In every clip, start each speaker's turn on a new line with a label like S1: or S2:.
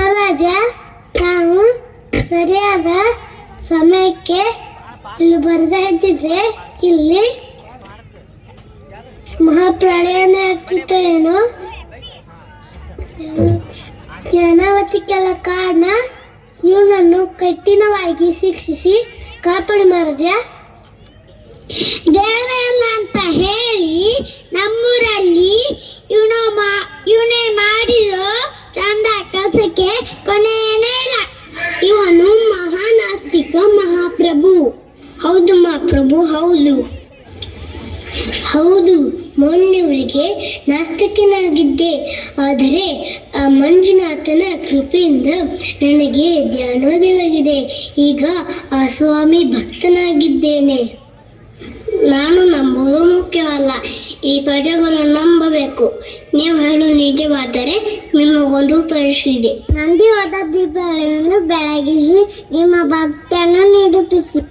S1: ಮಹಾರಾಜ, ನಾವು ಸರಿಯಾದ ಸಮಯಕ್ಕೆ ಇಲ್ಲಿ ಬರ್ತಾ ಇದ್ದಿದ್ರೆ ಇಲ್ಲಿ ಮಹಾಪ್ರಳಯನೇ ಆಗ್ತಿತ್ತು ಏನೋ. ಅನಾಹುತಕ್ಕೆಲ್ಲ ಕಾರಣ ಇವನನ್ನು ಕಠಿಣವಾಗಿ ಶಿಕ್ಷಿಸಿ ಕಾಪಾಡಿ ಮಹಾರಾಜ. ದೇವರಲ್ಲ ಅಂತ ಹೇಳಿ ನಮ್ಮೂರಲ್ಲಿ ಇವನೇ ಮಾಡಿರೋ ಚಂದ ಕೆಲಸಕ್ಕೆ ಕೊನೆಯೇ ಇಲ್ಲ. ಇವನು ಮಹಾನಾಸ್ತಿಕ ಮಹಾಪ್ರಭು. ಹೌದು ಮಹಾಪ್ರಭು, ಹೌದು. ಮೊನ್ನೆವರೆಗೆ ನಾಸ್ತಿಕನಾಗಿದ್ದೆ, ಆದರೆ ಆ ಮಂಜುನಾಥನ ಕೃಪೆಯಿಂದ ನನಗೆ ಜ್ಞಾನೋದಯವಾಗಿದೆ. ಈಗ ಆ ಸ್ವಾಮಿ ಭಕ್ತನಾಗಿದ್ದೇನೆ. ನಾನು ನಂಬುವುದು ಮುಖ್ಯವಲ್ಲ, ಈ ಪ್ರಜೆಗಳು ನಂಬಬೇಕು. ನೀವು ಹೇಳು ನಿಜವಾದರೆ ನಿಮಗೊಂದು ಪರೀಕ್ಷೆ ಇದೆ. ನಂದಿವಾದ ದೀಪಗಳನ್ನು ಬೆಳಗಿಸಿ ನಿಮ್ಮ ಭಕ್ತಿಯನ್ನು ನಿರೂಪಿಸಿ.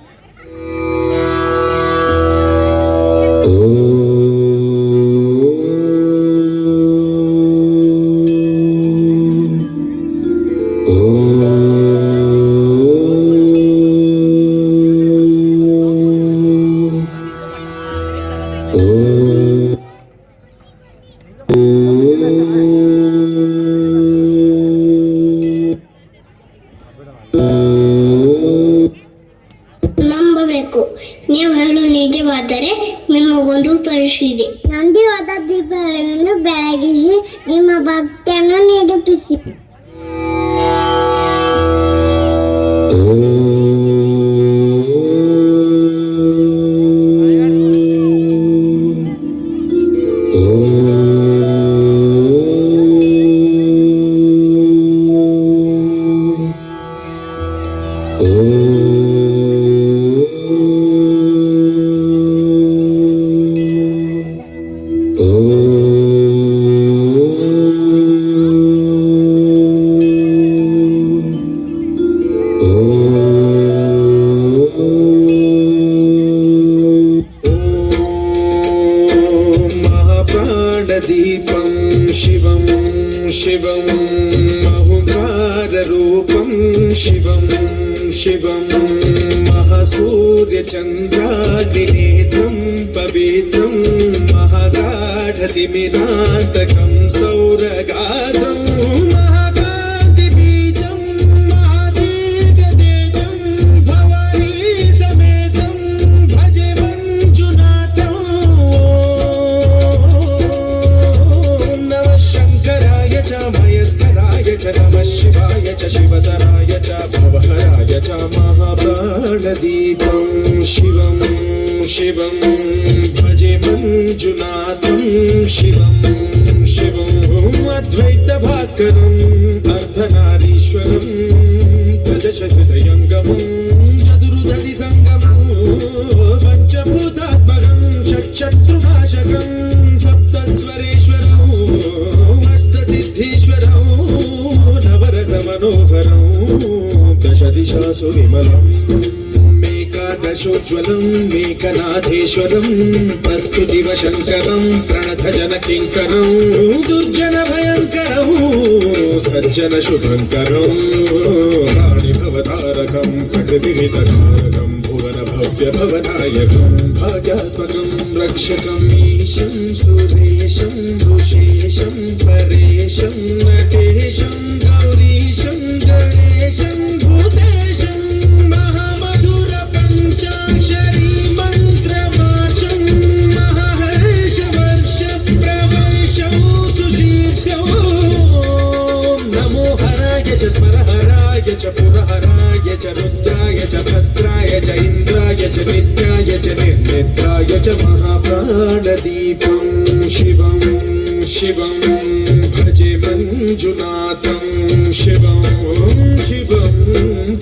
S1: ನಂಬಬೇಕು. ನೀವು ಹೇಳು ನಿಜವಾದರೆ ನಿಮಗೊಂದು ಪರೀಕ್ಷೆ ಇದೆ. ನಂದಿವಾದ ದೀಪಗಳನ್ನು ಬೆಳಗಿಸಿ ನಿಮ್ಮ ಭಕ್ತಿಯನ್ನು ನಿರೂಪಿಸಿ.
S2: दीपं शिवं शिवं महुकाररूपं शिवं शिवं महासूर्यचन्द्राग्निनेत्रं पवित्रं महागाढतिमिरान्तकं सौरगात्रं महाकान्तिबीजं महादीर्घतेजं भवानी समेतं भजे मञ्जुनाथं। मयस्कराय च नमः शिवाय च शिवतराय च भवहराय च महाप्राणदीपं शिवं शिवं भजे मञ्जुनाथं शिवं शिवं अद्वैतभास्करम् अर्धनारीश्वरं प्रदशहृदयङ्गमं चतुर्दधि संगमं पञ्चभूतात्मकं षट्शत्रुनाशकं सप्तस्वरेश्वरं सिद्धीश्वरौ नवरसमनोहरौ दशदिशासु विमलम् मेकादशोज्ज्वलं मेकनाथेश्वरं प्रस्तुतिवशङ्करं प्रणतजनकिङ्करौ दुर्जनभयङ्करौ सज्जनशुभङ्करौ राणिभवतारकं खड्गविहितकारकं भुवनभव्यभवनायकं भाग्यात्मकं रक्षकम् ईशं सुरेशं ऋषेशं परेशं नटेशं गौरीशं गणेशं भूतेशं महामधुरपञ्चाक्षरी मन्त्रमाशं महाहर्षवर्षप्रवर्षं सुशीर्षं नमो हराय च स्मरहराय च पुरहराय च रुद्राय च भद्राय च इन्द्राय च नित्याय च निर्निद्राय च महाप्राणदीपं शिवं शिवं भजे मञ्जुनाथं शिवं शिवं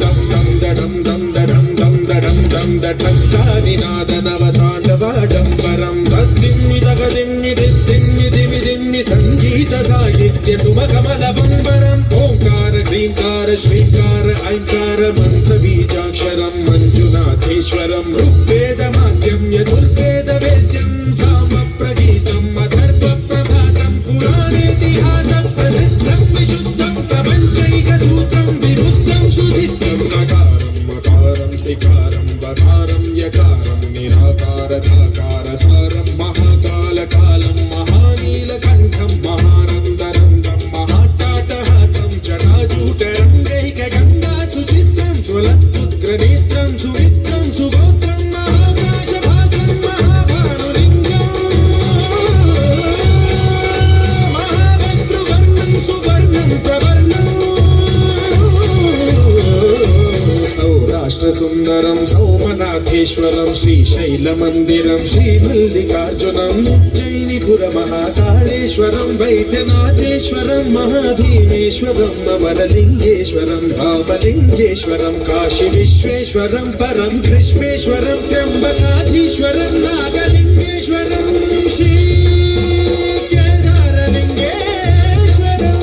S2: दं दं दडं दं दडं दं दडं दं दठक्कानिनादनवताण्डवाडम्बरं तद्दिम्मि तगदिम्मि दिद्दिम्मि दिमि दिम्मि सङ्गीतसाहित्य सुमकमलबम्बरम् ओङ्कार ह्रीङ्कार श्रीङ्कार ऐङ्कार मन्त्रबीजाक्षरं मञ्जुनाथेश्वरं ऋग्वेदमाद्यं यजुर्वेदवेद्यं सामप्रगीतम् अथर्वप्रभातं पुराणेतिहासप्रसिद्धं विशुद्धं प्रपञ्चैकसूत्रं सिद्धं नकारं मकारं सिकारं बकारं यकारं निराकार साकार सारं महाकालकालं महानीलकण्ठं महानन्दनन्दं महाट्टाटहासं जटाजूटरङ्गैकगङ्गा सुचित्रं ज्वलत्पुत्रनेत्रं सुमित्रं सुगोत्रं महाकाशभागं महाभानुलिङ्गं महाभद्रवर्णं सुवर्णं प्रवर्णं सौराष्ट्रसुन्दरं सौमनाथेश्वरं श्रीशैलमन्दिरं श्रीमल्लिकार्जुनम् उज्जयिनीपुरमहाकाळेश्वरं वैद्यनाथेश्वरं महाभीमेश्वरं अमरलिङ्गेश्वरं धामलिङ्गेश्वरं काशीविश्वेश्वरं परं कृष्णेश्वरं त्र्यम्बकाधीश्वरं नागलिङ्गेश्वरं श्रीकेदारलिङ्गेश्वरं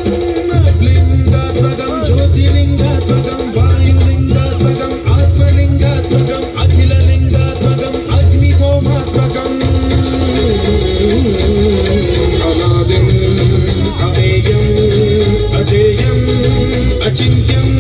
S2: लिङ्गात्मकं ज्योतिर्लिङ्गात्मकं वायुलिङ्गात्मकम् आत्मलिङ्गात्मकम् अखिललिङ्गात्मकम् अग्निसोमात्मकम् अनादिम् अमेयम् अजेयम् अचिन्त्यम्